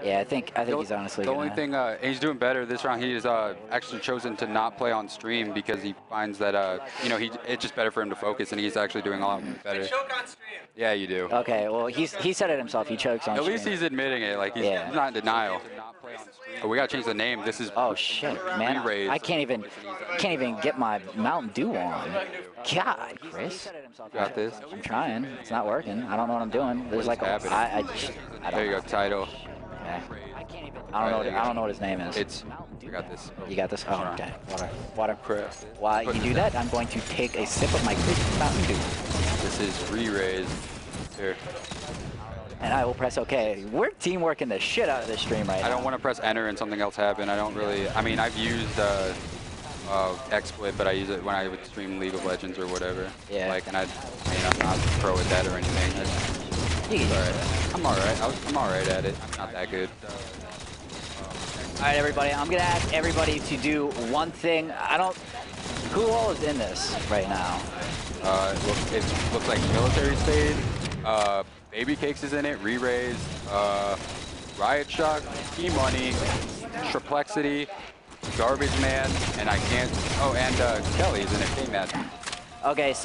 Yeah, I think he's honestly the only thing he's doing better this round. He's actually chosen to not play on stream because he finds that you know, it's just better for him to focus, and he's actually doing a lot better. Choke on stream. Yeah, you do. Okay, well he said it himself. He chokes on At stream. least he's admitting it. Like he's not in denial. Oh, we gotta change the name. This is shit, man! I can't even get my Mountain Dew on. God, Chris. Got this. I'm trying. It's not working. I don't know what I'm doing. There's like I don't there you go, title. Okay. I don't know what his name is. I got this. You got this? Oh, okay. Water. Crap. While you do that, I'm going to take a sip of my Chris Mountain Dew. This is Reraised. Here. And I will press OK. We're teamworking the shit out of this stream right now. I don't want to press enter and something else happen. I don't really. I mean, I've used XSplit, but I use it when I would stream League of Legends or whatever. Yeah. Like, and I mean, I'm not pro at that or anything. I'm alright. I'm alright at it. I'm not that good. All right, everybody. I'm gonna ask everybody to do one thing. Who all is in this right now? It looks like MilitarySpade. Babycakes is in it. Reraised. Riot Shock. PMoney. Treplexity. Garbage Man. And I can't. Oh, and Kelly's in it. K-Man. Okay,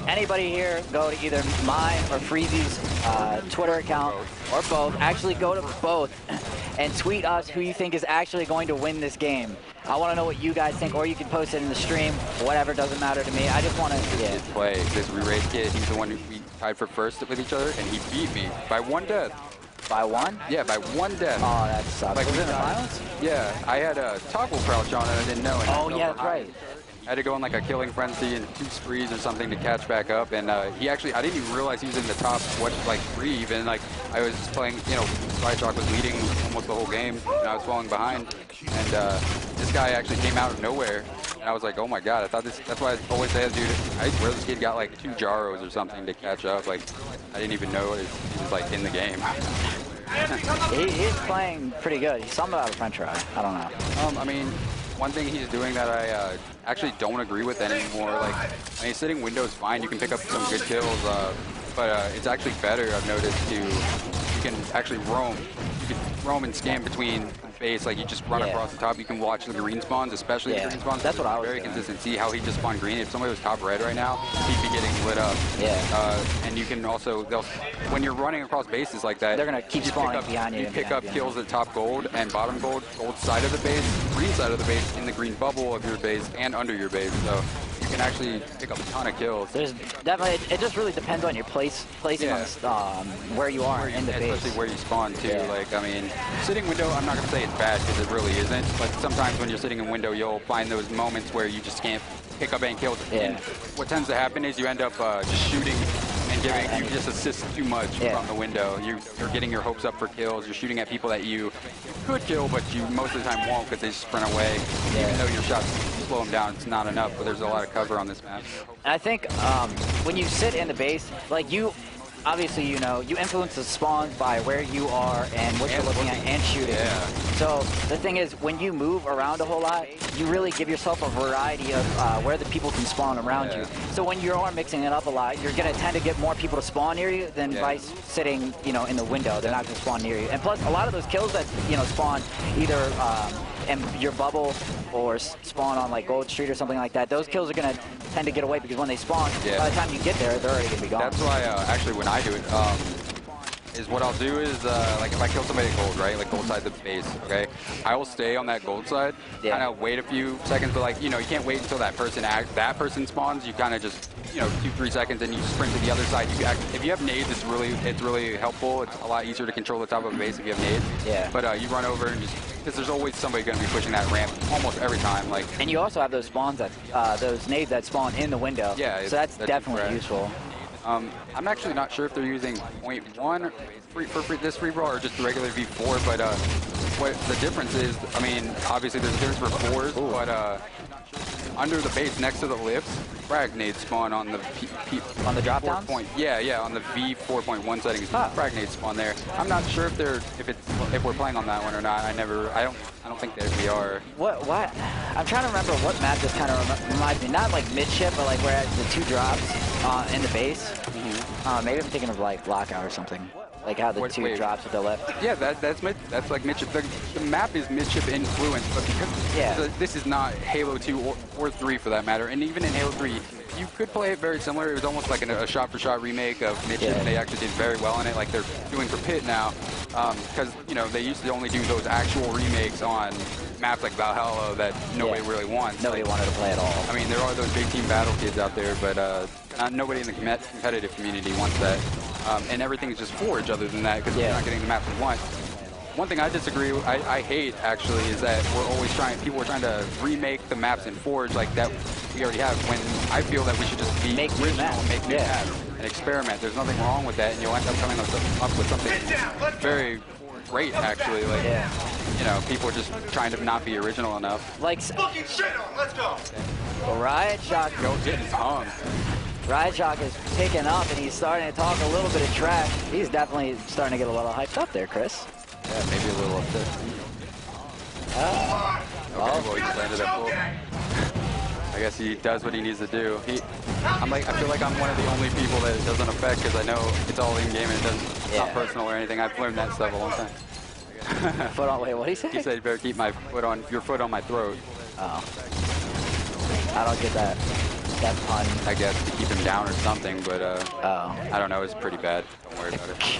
anybody here, go to either mine or Freezy's Twitter account, or both. Actually, go to both and tweet us who you think is actually going to win this game. I want to know what you guys think, or you can post it in the stream. Whatever, doesn't matter to me. I just want to play this Reraised kid. He's the one who we tied for first with each other, and he beat me by 1 death. By 1? Yeah, by 1 death. Oh, that sucks. Like, was it in the finals? Yeah, I had a toggle crouch on and I didn't know it. Oh, yeah, that's right. I had to go on like a killing frenzy and 2 sprees or something to catch back up, and he actually, I didn't even realize he was in the top, like 3 even. Like, I was playing, you know, Riot Shock was leading almost the whole game, and I was falling behind, and this guy actually came out of nowhere, and I was like, oh my god, I thought this, that's why I always say, dude, I swear this kid got like 2 Jaros or something to catch up. Like, I didn't even know he was like in the game. He's playing pretty good. He's something out of French fry. I don't know. I mean, one thing he's doing that I actually don't agree with anymore, like, I mean, sitting window is fine, you can pick up some good kills, but it's actually better, I've noticed, you can actually roam. You can roam and scan between base, like you just run across the top, you can watch the green spawns, especially the green spawns. That's what I was very doing. consistent. See how he just spawned green? If somebody was top red right now, he'd be getting lit up. And you can also, when you're running across bases like that, they're going to keep spawning behind you. You pick up kills at top gold and bottom gold, gold side of the base, green side of the base, in the green bubble of your base, and under your base. So you can actually pick up a ton of kills. There's definitely, it just really depends on your placing on the, where you are in the base. Especially where you spawn too. Like, I mean, sitting window, I'm not going to say it's bad because it really isn't, but sometimes when you're sitting in window, you'll find those moments where you just can't pick up any kills. And what tends to happen is you end up just shooting and giving, you just assist too much from the window. You're getting your hopes up for kills. You're shooting at people that you could kill, but you most of the time won't because they sprint away. Even though your shots slow them down, it's not enough, but there's a lot of cover on this map. And I think when you sit in the base, like obviously, you know, you influence the spawns by where you are and what you're looking at and shooting. So the thing is, when you move around a whole lot, you really give yourself a variety of where the people can spawn around you. So when you are mixing it up a lot, you're going to tend to get more people to spawn near you than by sitting, you know, in the window. They're not going to spawn near you. And plus, a lot of those kills that, you know, spawn either in your bubble or spawn on like Gold Street or something like that, those kills are going to tend to get away because when they spawn, by the time you get there, they're already going to be gone. That's why, actually, when I do it, is what I'll do is, like if I kill somebody at gold, right, like gold side of the base, okay, I will stay on that gold side, kind of wait a few seconds, but like, you know, you can't wait until that person spawns, you kind of just, you know, 2-3 seconds and you sprint to the other side. If you have nades, it's really helpful. It's a lot easier to control the top of a base if you have nades. But you run over and just, because there's always somebody going to be pushing that ramp almost every time. Like, and you also have those spawns that, those nades that spawn in the window. So that's definitely useful. I'm actually not sure if they're using 0.1 for this free brawl or just the regular V4, but what the difference is, I mean, obviously there's a difference for 4s, but under the base next to the lifts, frag nades spawn on the on the drop downs? On the V4.1 settings, frag nades spawn there. I'm not sure if we're playing on that one or not. I don't think that we are. What? I'm trying to remember what map this kind of reminds me. Not like midship, but like where it has the 2 drops in the base. Maybe I'm thinking of like Lockout or something. Like how the two drops with the left? Yeah, that's like midship. The map is midship influence, but because this is not Halo 2 or 3 for that matter, and even in Halo 3, you could play it very similar. It was almost like a shot-for-shot remake of midship. They actually did very well in it, like they're doing for Pit now, because you know they used to only do those actual remakes on maps like Valhalla that nobody really wants. Nobody wanted to play at all. I mean, there are those big team battle kids out there, but nobody in the competitive community wants that. And everything is just Forge other than that, because you're not getting the maps we want. One thing I disagree with, I hate actually, is that people are trying to remake the maps in Forge like that we already have, when I feel that we should just be original and make new maps and experiment. There's nothing wrong with that, and you'll end up coming up with something very great, actually. Like, you know, people are just trying to not be original enough. Like, fucking shit on, let's go. Riot Shock. Go get his hung. Riot Shock is picking up, and he's starting to talk a little bit of trash. He's definitely starting to get a little hyped up there, Chris. Yeah, maybe a little upset. Okay, well, he just landed at full. I guess he does what he needs to do. I feel like I'm one of the only people that it doesn't affect, because I know it's all in game and it's not personal or anything. I've learned that stuff a long time. Foot on, wait, what did he say? He said, you better keep your foot on my throat. Oh. I don't get that. That pun. I guess to keep him down or something, but I don't know, it's pretty bad. Don't worry about it.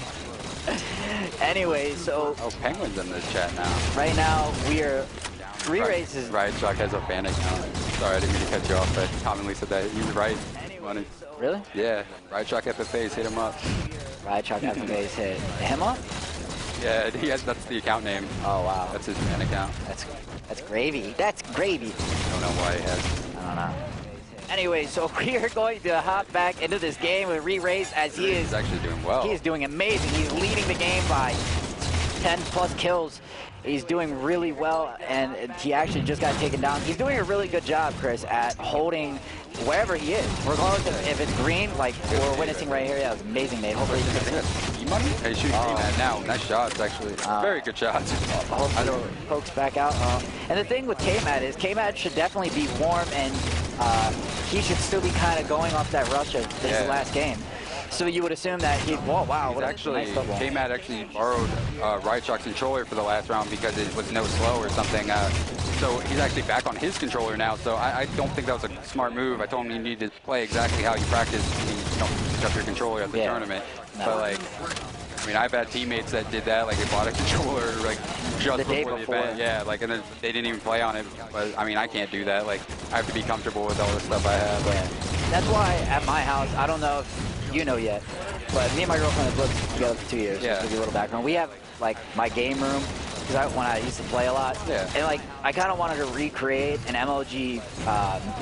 Anyway, so... Oh, Penguin's in this chat now. Right now, we are... Reraised. Riot Shock has a fan account. Sorry, I didn't mean to cut you off, but commonly said that. He's right. Money. Really? Yeah. Riot Shock FFAs, hit him up. Riot Shock FFAs hit him up? Yeah, that's the account name. Oh, wow. That's his fan account. That's gravy. That's gravy. I don't know why he has. I don't know. Anyway, so we are going to hop back into this game with Reraised, as he's actually doing well. He is doing amazing. He's leading the game by 10+ kills. He's doing really well, and he actually just got taken down. He's doing a really good job, Chris, at holding wherever he is, regardless of if it's green, like we're witnessing right here. Yeah, it was amazing, mate. Hopefully he can get PMoney? Hey, shooting that now. Nice shots, actually. Very good shots. Hopefully pokes back out. And the thing with K-Mad is K-Mad should definitely be warm, and he should still be kind of going off that rush of his last game. So you would assume that wow, what actually, nice double. K-Mad actually borrowed Riot Shock's controller for the last round because it was no slow or something. So he's actually back on his controller now. So I don't think that was a smart move. I told him you need to play exactly how you practice when you don't pick up your controller at the tournament. No. But like, I mean, I've had teammates that did that. Like they bought a controller like just before the event. Yeah, like and then they didn't even play on it. But I mean, I can't do that. Like I have to be comfortable with all the stuff I have. Yeah. That's why at my house, I don't know if you know yet, but me and my girlfriend have lived together for 2 years. Just to give you a little background. We have like my game room, because when I used to play a lot, and like I kind of wanted to recreate an MLG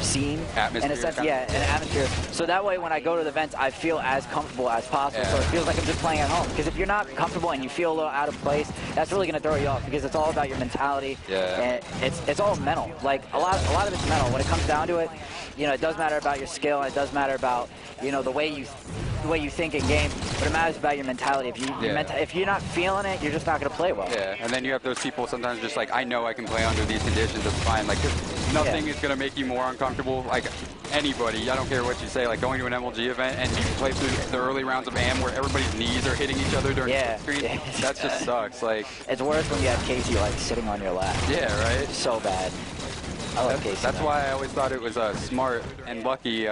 scene in a sense, an atmosphere. So that way, when I go to the events, I feel as comfortable as possible. So it feels like I'm just playing at home. Because if you're not comfortable and you feel a little out of place, that's really going to throw you off. Because it's all about your mentality, and it's all mental. Like a lot of it's mental. When it comes down to it, you know, it does matter about your skill. And it does matter about the way you think in game, but it matters about your mentality. If you're not feeling it, you're just not going to play well. Yeah, and then you have those people sometimes just like, I know I can play under these conditions, it's fine. Like, nothing is going to make you more uncomfortable. Like, anybody, I don't care what you say, like going to an MLG event and you play through the early rounds of AM where everybody's knees are hitting each other during the screen, that just sucks. Like, it's worse when you have Casey like sitting on your lap. Yeah, right? It's so bad. I love Casey. That's why I always thought it was smart and lucky,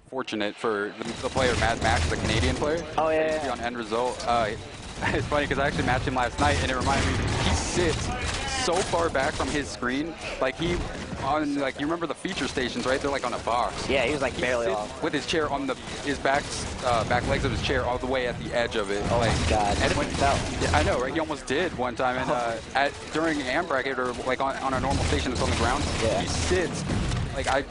fortunate for the player Mad Max, the Canadian player. Oh yeah. On end result. It's funny because I actually matched him last night, and it reminded me he sits so far back from his screen, like you remember the feature stations, right? They're like on a box. Yeah, he was like barely off. With his chair on his back legs of his chair all the way at the edge of it. Oh my God! And when he fell. Yeah, I know, right? He almost did one time, and during AM bracket or like on a normal station that's on the ground, he sits like I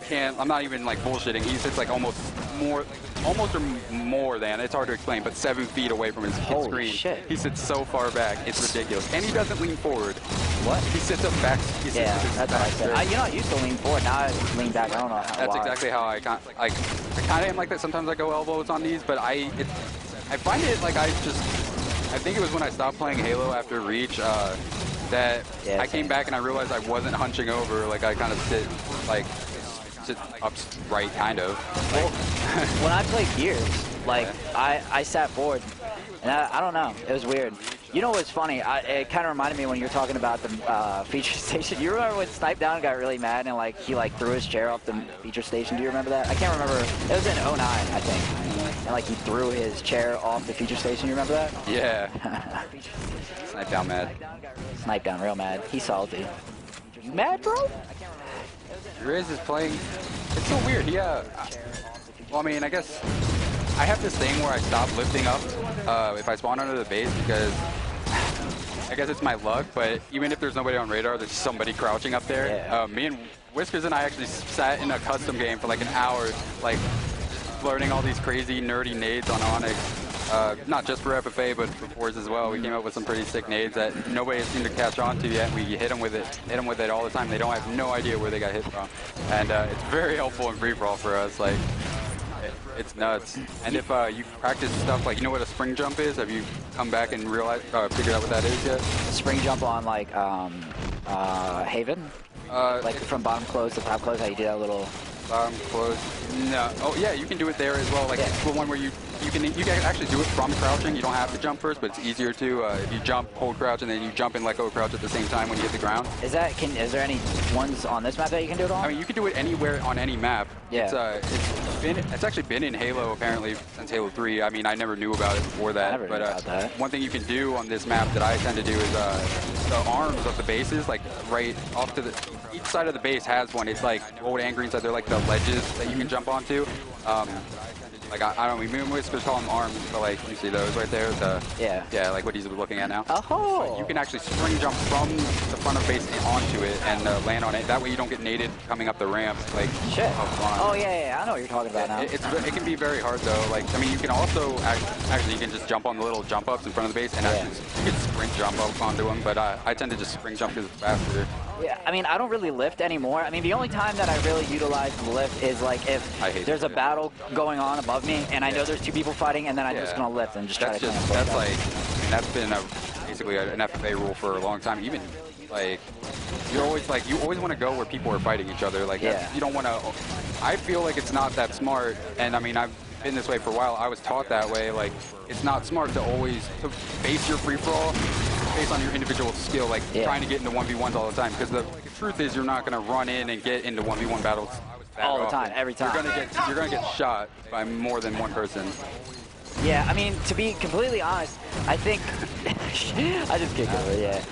can't. I'm not even like bullshitting. He sits like almost or more than, it's hard to explain, but 7 feet away from his Holy screen. Shit. He sits so far back, it's ridiculous. And he doesn't lean forward. What? He sits up back. That's what I said. I used to lean forward, now I lean back. I don't know. That's exactly how I kind of am like that. Sometimes I go elbows on knees, but I find it like I think it was when I stopped playing Halo after Reach, that I came back and I realized I wasn't hunching over. Like I kind of sit upright, kind of. Well, when I played Gears, like I sat forward And I don't know. It was weird. You know what's funny? It kind of reminded me when you were talking about the feature station. You remember when Snipedown got really mad and like he like threw his chair off the feature station? Do you remember that? I can't remember. It was in '09, I think. And like he threw his chair off the feature station. You remember that? Yeah. Snipedown mad. Snipedown real mad. He's salty. You mad, bro? Riz is playing. It's so weird. He well, I mean, I guess I have this thing where I stop lifting up if I spawn under the base because I guess it's my luck, but even if there's nobody on radar, there's somebody crouching up there. Yeah. Me and Whiskers and I actually sat in a custom game for like an hour, like learning all these crazy nerdy nades on Onyx. Not just for FFA, but for fours as well. We came up with some pretty sick nades that nobody has seemed to catch on to yet. We hit them with it all the time. They don't have no idea where they got hit from, and it's very helpful in free for all for us. Like, it's nuts. And if you practice stuff like, you know what a spring jump is? Have you come back and realized, figured out what that is yet? Spring jump on like Haven, like from bottom close to top close. How you do that little. Bottom close. No. Oh yeah, you can do it there as well. Like it's the one where you can actually do it from crouching. You don't have to jump first, but it's easier to if you jump, hold crouch, and then you jump and let go crouch at the same time when you hit the ground. Is there any ones on this map that you can do it on? I mean, you can do it anywhere on any map. Yeah. It's actually been in Halo apparently since Halo 3. I mean, I never knew about it before that. Never knew about that. One thing you can do on this map that I tend to do is the arms of the bases, like right off to each side of the base has one. It's like old and green side. They're like the ledges that you can jump onto. Like I don't know, we Whiskers call them arms, but like you see those right there. Yeah, like what he's looking at now. Oh. So you can actually spring jump from the front of base onto it and land on it. That way you don't get naded coming up the ramp. Like shit. Oh yeah, I know what you're talking about now. It can be very hard though. Like I mean, you can also actually you can just jump on the little jump ups in front of the base and actually you can sprint jump up onto them. But I tend to just spring jump because it's faster. Yeah, I mean, I don't really lift anymore. I mean, the only time that I really utilize the lift is like if there's a battle going on above me and I know there's two people fighting, and then I'm just gonna lift and just try to. That's like, that's been basically an FFA rule for a long time. Even like you always want to go where people are fighting each other. Like you don't want to. I feel like it's not that smart, and I mean I've been this way for a while. I was taught that way. Like it's not smart to always base your free for all based on your individual skill, like trying to get into 1v1s all the time. Because the truth is, you're not going to run in and get into 1v1 battles all the time, every time. You're gonna get shot by more than one person. Yeah, I mean, to be completely honest, I think I just kicked over. Yeah,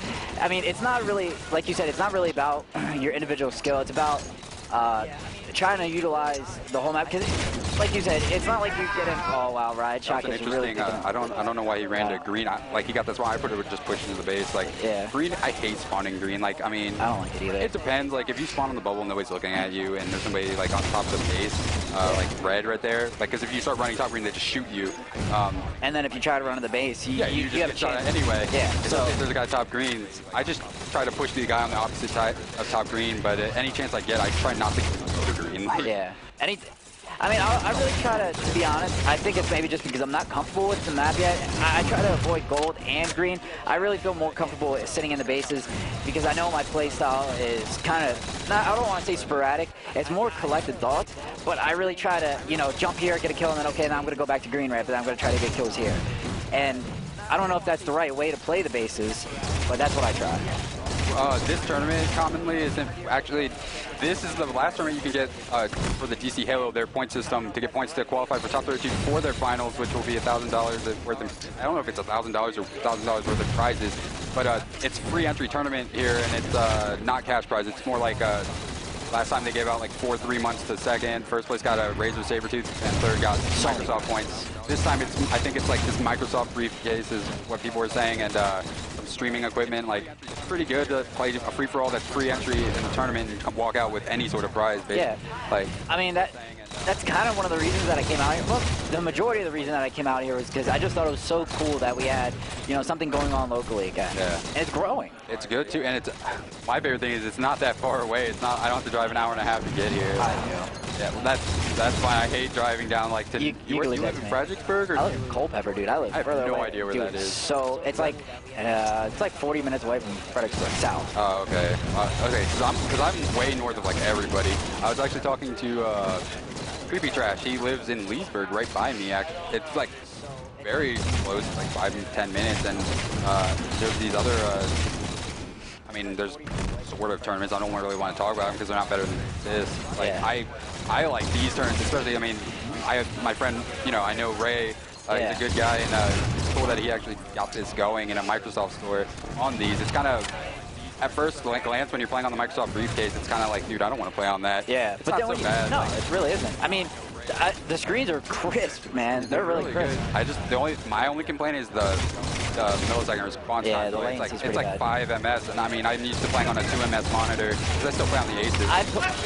I mean, it's not really, like you said, it's not really about your individual skill. It's about trying to utilize the whole map, because like you said, it's not like you get in. Oh wow, Riot Shock is really. I don't know why he ran to green. Like he got this one. I put it just pushed into the base. Like green, I hate spawning green. Like I mean, I don't like it either. It depends. Like if you spawn on the bubble, nobody's looking at you, and there's somebody like on top of the base, like red right there. Like because if you start running top green, they just shoot you. And then if you try to run to the base, you just have get shot at anyway. Yeah. So if there's a guy top green, I just try to push the guy on the opposite side of top green. But any chance I get, I try not to go to green. Like, yeah. I mean, I really try to be honest, I think it's maybe just because I'm not comfortable with the map yet. I try to avoid gold and green. I really feel more comfortable sitting in the bases because I know my play style is kind of, I don't want to say sporadic, it's more collected thoughts, but I really try to, you know, jump here, get a kill, and then, okay, now I'm going to go back to green right, but I'm going to try to get kills here. And I don't know if that's the right way to play the bases, but that's what I try. This tournament commonly isn't actually. This is the last tournament you can get for the DC Halo, their point system, to get points to qualify for top 32 for their finals, which will be $1,000 worth of. I don't know if it's $1,000 or $1,000 worth of prizes, but it's free entry tournament here, and it's not cash prize. It's more like last time they gave out like 4 3-months to second. First place got a Razor Sabertooth, and third got Microsoft points. This time I think it's like this Microsoft briefcase is what people were saying, and some streaming equipment. Like it's pretty good to play a free for all that's free entry in the tournament and walk out with any sort of prize. Basically. Yeah. Like I mean that's kind of one of the reasons that I came out here. Well, the majority of the reason that I came out here was because I just thought it was so cool that we had, you know, something going on locally again. Yeah. And it's growing. It's good too, and it's my favorite thing is it's not that far away. It's not. I don't have to drive an hour and a half to get here. I know. Yeah, well, that's fine. I hate driving down like to. You live in Fredericksburg, or I live in Culpeper, dude. I have no idea where that is. So it's like 40 minutes away from Fredericksburg South. Oh, okay. Okay, because I'm way north of like everybody. I was actually talking to Creepy Trash. He lives in Leesburg, right by me. Actually, it's like very close, like 5 to 10 minutes, and there's these other, I mean, there's sort of tournaments. I don't really want to talk about them because they're not better than this. Like, I like these tournaments, especially, I mean, I have my friend, you know, I know Ray, he's a good guy, and it's cool that he actually got this going in a Microsoft store on these. It's kind of, at first glance, when you're playing on the Microsoft briefcase, it's kind of like, dude, I don't want to play on that. Yeah, it's but not then so bad. No, it really isn't. I mean, the screens are crisp, man. They're really crisp. Good. I just my only complaint is the millisecond response time. The it's like 5 ms, and I mean, I'm used to playing on a 2 ms monitor because I still play on the Aces.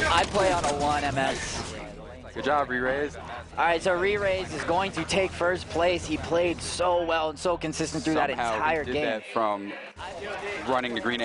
I play on a 1 ms. Good job, Reraised. All right, so Reraised is going to take first place. He played so well and so consistent through that entire game. That from running the green